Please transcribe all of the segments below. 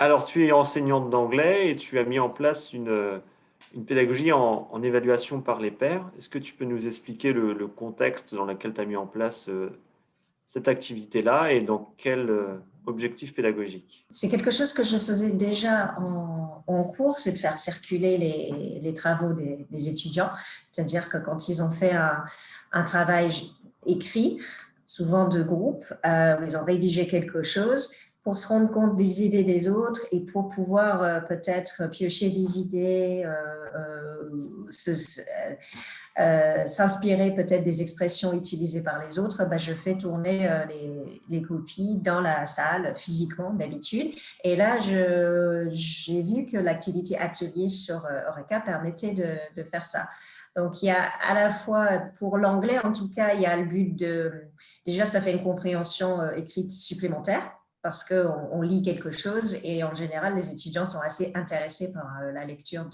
Alors, tu es enseignante d'anglais et tu as mis en place une pédagogie en évaluation par les pairs. Est-ce que tu peux nous expliquer le contexte dans lequel tu as mis en place cette activité-là et dans quel objectif pédagogique? C'est quelque chose que je faisais déjà en cours, c'est de faire circuler les travaux des étudiants. C'est-à-dire que quand ils ont fait un travail écrit, souvent de groupe, ils ont rédigé quelque chose pour se rendre compte des idées des autres et pour pouvoir peut-être piocher des idées, s'inspirer peut-être des expressions utilisées par les autres, je fais tourner les copies dans la salle physiquement d'habitude. Et là, j'ai vu que l'activité atelier sur Eureka permettait de faire ça. Donc, il y a à la fois, pour l'anglais en tout cas, il y a le but déjà, ça fait une compréhension écrite supplémentaire parce qu'on lit quelque chose et en général, les étudiants sont assez intéressés par la lecture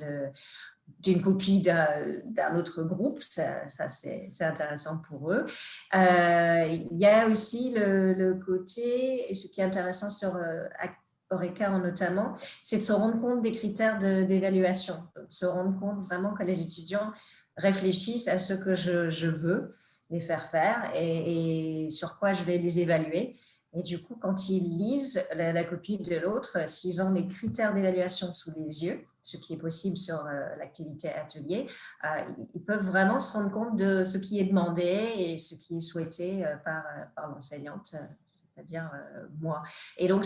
d'une copie d'un autre groupe, ça c'est intéressant pour eux. Il y a aussi le côté, et ce qui est intéressant sur Eureka notamment, c'est de se rendre compte des critères d'évaluation, de se rendre compte vraiment que les étudiants réfléchissent à ce que je veux les faire faire et sur quoi je vais les évaluer. Et du coup, quand ils lisent la copie de l'autre, s'ils ont les critères d'évaluation sous les yeux, ce qui est possible sur l'activité atelier, ils peuvent vraiment se rendre compte de ce qui est demandé et ce qui est souhaité par l'enseignante, c'est-à-dire moi. Et donc,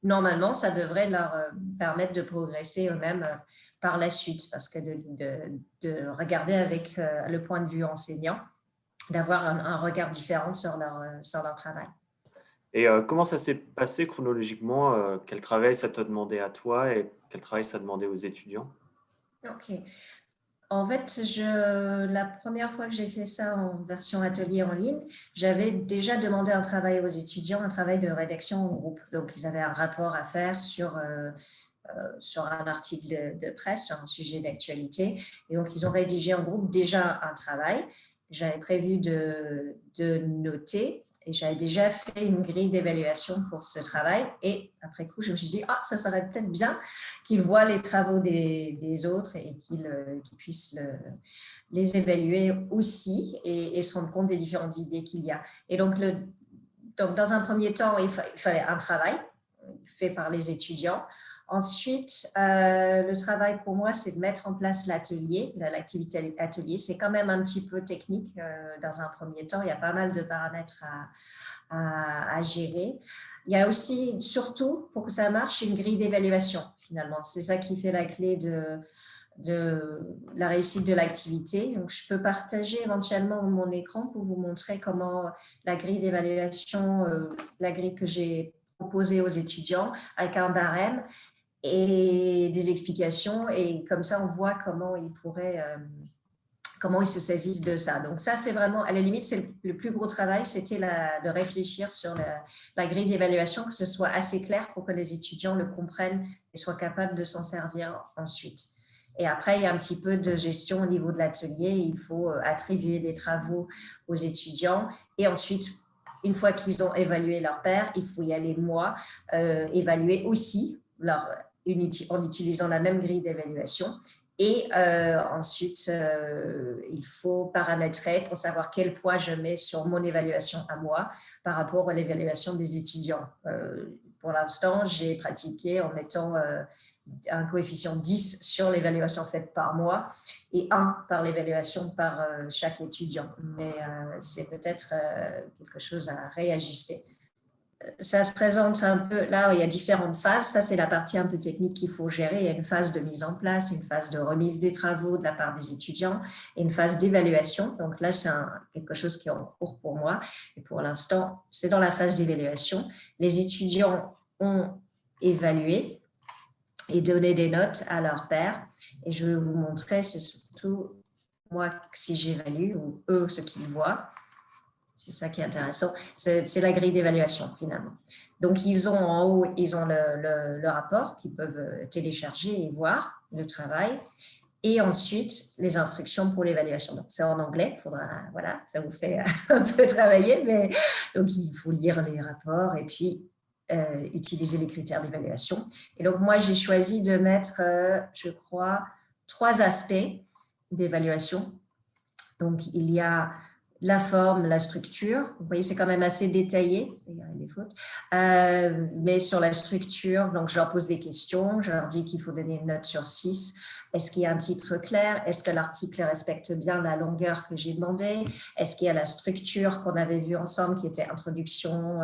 normalement, ça devrait leur permettre de progresser eux-mêmes par la suite, parce que de regarder avec le point de vue enseignant, d'avoir un regard différent sur leur travail. Et comment ça s'est passé chronologiquement? Quel travail ça t'a demandé à toi et quel travail ça a demandé aux étudiants? Ok. En fait, la première fois que j'ai fait ça en version atelier en ligne, j'avais déjà demandé un travail aux étudiants, un travail de rédaction en groupe. Donc, ils avaient un rapport à faire sur un article de presse, sur un sujet d'actualité. Et donc, ils ont rédigé en groupe déjà un travail. J'avais prévu de noter et j'avais déjà fait une grille d'évaluation pour ce travail. Et après coup, je me suis dit, ça serait peut-être bien qu'ils voient les travaux des autres et qu'ils puissent les évaluer aussi et se rendre compte des différentes idées qu'il y a. Et donc, dans un premier temps, il fallait un travail fait par les étudiants. Ensuite, le travail pour moi, c'est de mettre en place l'atelier, l'activité atelier. C'est quand même un petit peu technique dans un premier temps. Il y a pas mal de paramètres à gérer. Il y a aussi, surtout, pour que ça marche, une grille d'évaluation, finalement. C'est ça qui fait la clé de la réussite de l'activité. Donc, je peux partager éventuellement mon écran pour vous montrer comment la grille d'évaluation, la grille que j'ai proposée aux étudiants avec un barème et des explications. Et comme ça, on voit comment ils se saisissent de ça. Donc ça, c'est vraiment, à la limite, c'est le plus gros travail, c'était de réfléchir sur la grille d'évaluation, que ce soit assez clair pour que les étudiants le comprennent et soient capables de s'en servir ensuite. Et après, il y a un petit peu de gestion au niveau de l'atelier. Il faut attribuer des travaux aux étudiants et ensuite, une fois qu'ils ont évalué leur pair, il faut y aller, moi, évaluer aussi en utilisant la même grille d'évaluation. Et ensuite, il faut paramétrer pour savoir quel poids je mets sur mon évaluation à moi par rapport à l'évaluation des étudiants. Pour l'instant, j'ai pratiqué en mettant un coefficient 10 sur l'évaluation faite par moi et 1 par l'évaluation par chaque étudiant. Mais c'est peut-être quelque chose à réajuster. Ça se présente un peu, là, il y a différentes phases. Ça, c'est la partie un peu technique qu'il faut gérer. Il y a une phase de mise en place, une phase de remise des travaux de la part des étudiants et une phase d'évaluation. Donc là, c'est quelque chose qui est en cours pour moi. Et pour l'instant, c'est dans la phase d'évaluation. Les étudiants ont évalué et donné des notes à leur pairs. Et je vais vous montrer, c'est surtout moi, si j'évalue, ou eux, ce qu'ils voient. C'est ça qui est intéressant. C'est la grille d'évaluation, finalement. Donc, ils ont en haut, ils ont le rapport qu'ils peuvent télécharger et voir, le travail. Et ensuite, les instructions pour l'évaluation. Donc, c'est en anglais. Voilà, ça vous fait un peu travailler. Mais, donc, il faut lire les rapports et puis utiliser les critères d'évaluation. Et donc, moi, j'ai choisi de mettre, je crois, 3 aspects d'évaluation. Donc, il y a la forme, la structure. Vous voyez, c'est quand même assez détaillé. Il y a des fautes. Mais sur la structure, donc je leur pose des questions. Je leur dis qu'il faut donner une note sur 6. Est-ce qu'il y a un titre clair? Est-ce que l'article respecte bien la longueur que j'ai demandé? Est-ce qu'il y a la structure qu'on avait vue ensemble qui était introduction,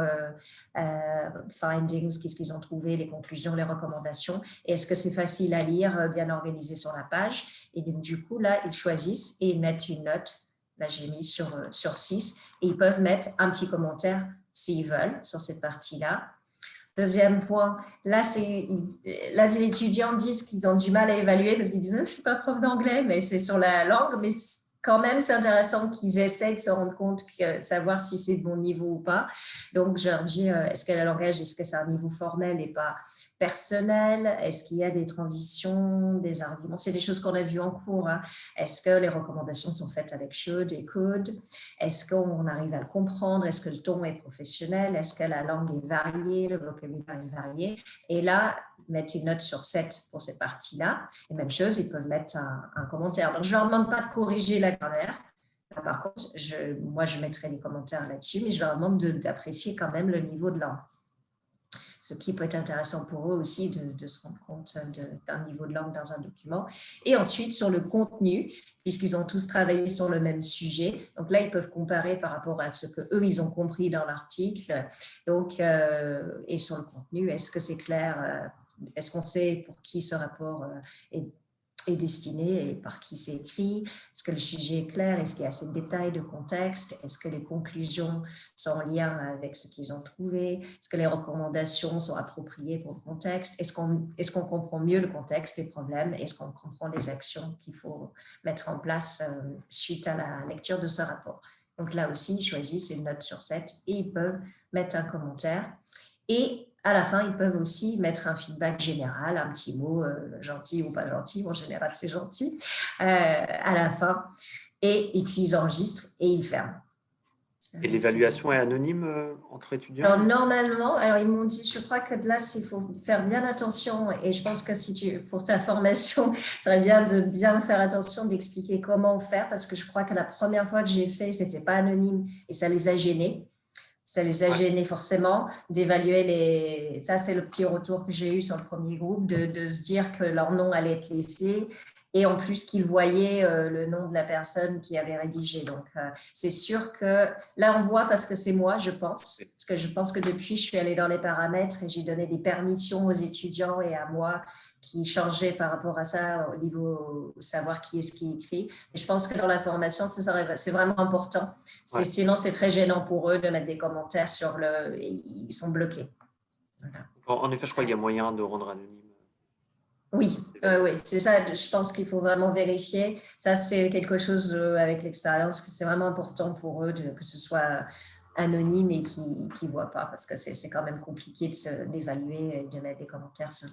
findings, qu'est-ce qu'ils ont trouvé, les conclusions, les recommandations? Et est-ce que c'est facile à lire, bien organisé sur la page? Et donc, du coup, là, ils choisissent et ils mettent une note. Là, j'ai mis sur 6 et ils peuvent mettre un petit commentaire s'ils veulent sur cette partie-là. Deuxième point, là, les étudiants disent qu'ils ont du mal à évaluer parce qu'ils disent « je ne suis pas prof d'anglais, mais c'est sur la langue ». Mais quand même, c'est intéressant qu'ils essaient de se rendre compte, de savoir si c'est de bon niveau ou pas. Donc, je leur dis, est-ce que le langage, est-ce que c'est un niveau formel et pas personnel? Est-ce qu'il y a des transitions, des arguments? C'est des choses qu'on a vues en cours. Hein. Est-ce que les recommandations sont faites avec should et could? Est-ce qu'on arrive à le comprendre? Est-ce que le ton est professionnel? Est-ce que la langue est variée? Le vocabulaire est varié? Et là, mettre une note sur 7 pour cette partie-là. Et même chose, ils peuvent mettre un commentaire. Donc, je ne leur demande pas de corriger la grammaire. Par contre, moi, je mettrai des commentaires là-dessus, mais je leur demande d'apprécier quand même le niveau de langue. Ce qui peut être intéressant pour eux aussi de se rendre compte d'un niveau de langue dans un document. Et ensuite, sur le contenu, puisqu'ils ont tous travaillé sur le même sujet. Donc là, ils peuvent comparer par rapport à ce qu'eux, ils ont compris dans l'article. Donc, et sur le contenu, est-ce que c'est clair? Est-ce qu'on sait pour qui ce rapport est destiné et par qui c'est écrit? Est-ce que le sujet est clair? Est-ce qu'il y a assez de détails, de contexte? Est-ce que les conclusions sont en lien avec ce qu'ils ont trouvé? Est-ce que les recommandations sont appropriées pour le contexte? Est-ce qu'on comprend mieux le contexte, les problèmes? Est-ce qu'on comprend les actions qu'il faut mettre en place suite à la lecture de ce rapport? Donc là aussi, ils choisissent une note sur 7 et ils peuvent mettre un commentaire. Et à la fin, ils peuvent aussi mettre un feedback général, un petit mot gentil ou pas gentil. En général, c'est gentil à la fin. Et puis, ils enregistrent et ils ferment. Et l'évaluation est anonyme entre étudiants? Alors, normalement, ils m'ont dit, je crois que là, il faut faire bien attention. Et je pense que pour ta formation, ça serait bien de bien faire attention, d'expliquer comment faire. Parce que je crois que la première fois que j'ai fait, ce n'était pas anonyme et ça les a gênés. Ça les a gênés forcément d'évaluer Ça, c'est le petit retour que j'ai eu sur le premier groupe, de se dire que leur nom allait être laissé et en plus qu'ils voyaient le nom de la personne qui avait rédigé. Donc, c'est sûr que là, on voit parce que c'est moi, je pense. Parce que je pense que depuis, je suis allée dans les paramètres et j'ai donné des permissions aux étudiants et à moi qui changeaient par rapport à ça au niveau savoir qui est-ce qui écrit. Mais je pense que dans la formation, c'est vraiment important. Ouais. Sinon, c'est très gênant pour eux de mettre des commentaires sur ils sont bloqués. Voilà. En effet, je crois qu'il y a moyen de rendre anonyme. Oui, oui, c'est ça. Je pense qu'il faut vraiment vérifier. Ça, c'est quelque chose avec l'expérience que c'est vraiment important pour eux que ce soit anonyme et qu'ils ne voient pas parce que c'est quand même compliqué d'évaluer et de mettre des commentaires sur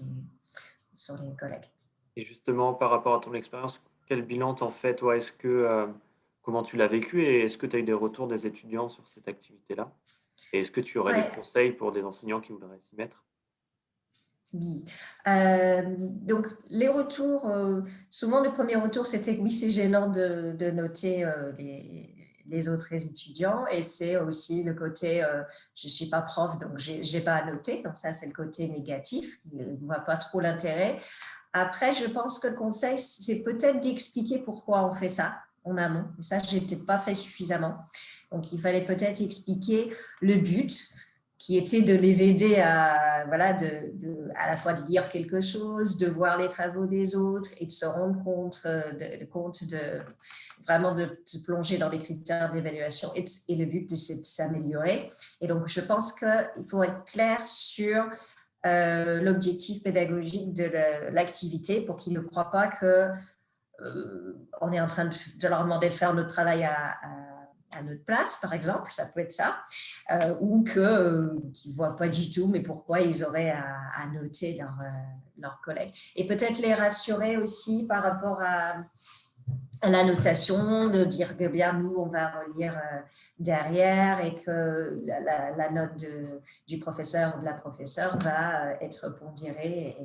les collègues. Et justement, par rapport à ton expérience, quel bilan t'en fais, toi? Comment tu l'as vécu et est-ce que tu as eu des retours des étudiants sur cette activité-là? Et est-ce que tu aurais des conseils pour des enseignants qui voudraient s'y mettre? Oui. Donc, les retours, souvent le premier retour, c'était que oui, c'est gênant de noter les autres étudiants et c'est aussi le côté, je ne suis pas prof, donc je n'ai pas à noter. Donc, ça, c'est le côté négatif. Il ne voit pas trop l'intérêt. Après, je pense que le conseil, c'est peut-être d'expliquer pourquoi on fait ça en amont. Et ça, je n'ai peut-être pas fait suffisamment. Donc, il fallait peut-être expliquer le but qui était de les aider à, à la fois de lire quelque chose, de voir les travaux des autres et de se rendre compte vraiment de se plonger dans les critères d'évaluation. Et le but, c'est de s'améliorer. Et donc, je pense qu'il faut être clair sur l'objectif pédagogique de l'activité pour qu'ils ne croient pas qu'on est en train de leur demander de faire notre travail à notre place, par exemple, ça peut être ça, ou qu'ils ne voient pas du tout, mais pourquoi ils auraient à noter leurs collègues. Et peut-être les rassurer aussi par rapport à l'annotation, de dire que bien nous, on va relire derrière et que la note du professeur ou de la professeure va être pondérée.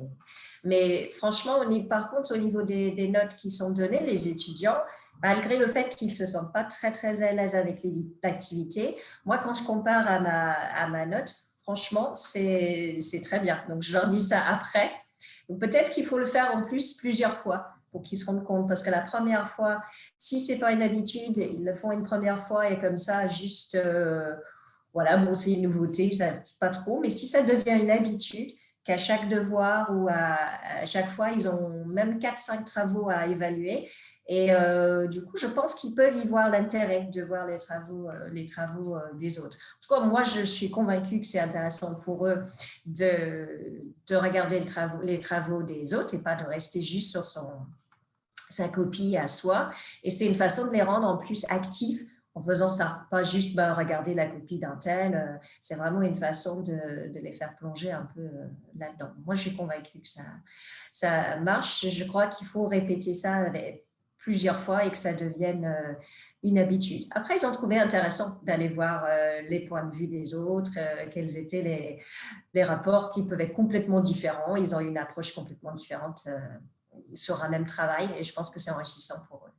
Mais franchement, par contre, au niveau des notes qui sont données, les étudiants, malgré le fait qu'ils ne se sentent pas très, très à l'aise avec l'activité, moi, quand je compare à ma note, franchement, c'est très bien. Donc, je leur dis ça après. Donc, peut-être qu'il faut le faire en plus plusieurs fois pour qu'ils se rendent compte. Parce que la première fois, si ce n'est pas une habitude, ils le font une première fois et comme ça, juste, voilà, bon, c'est une nouveauté, ça, pas trop. Mais si ça devient une habitude, qu'à chaque devoir ou à chaque fois, ils ont même 4-5 travaux à évaluer. Et du coup, je pense qu'ils peuvent y voir l'intérêt de voir les travaux des autres. En tout cas, moi, je suis convaincue que c'est intéressant pour eux de regarder les travaux des autres et pas de rester juste sur sa copie à soi. Et c'est une façon de les rendre en plus actifs en faisant ça, pas juste regarder la copie d'un tel. C'est vraiment une façon de les faire plonger un peu là-dedans. Moi, je suis convaincue que ça marche. Je crois qu'il faut répéter ça plusieurs fois et que ça devienne une habitude. Après, ils ont trouvé intéressant d'aller voir les points de vue des autres, quels étaient les rapports qui peuvent être complètement différents. Ils ont une approche complètement différente sur un même travail et je pense que c'est enrichissant pour eux.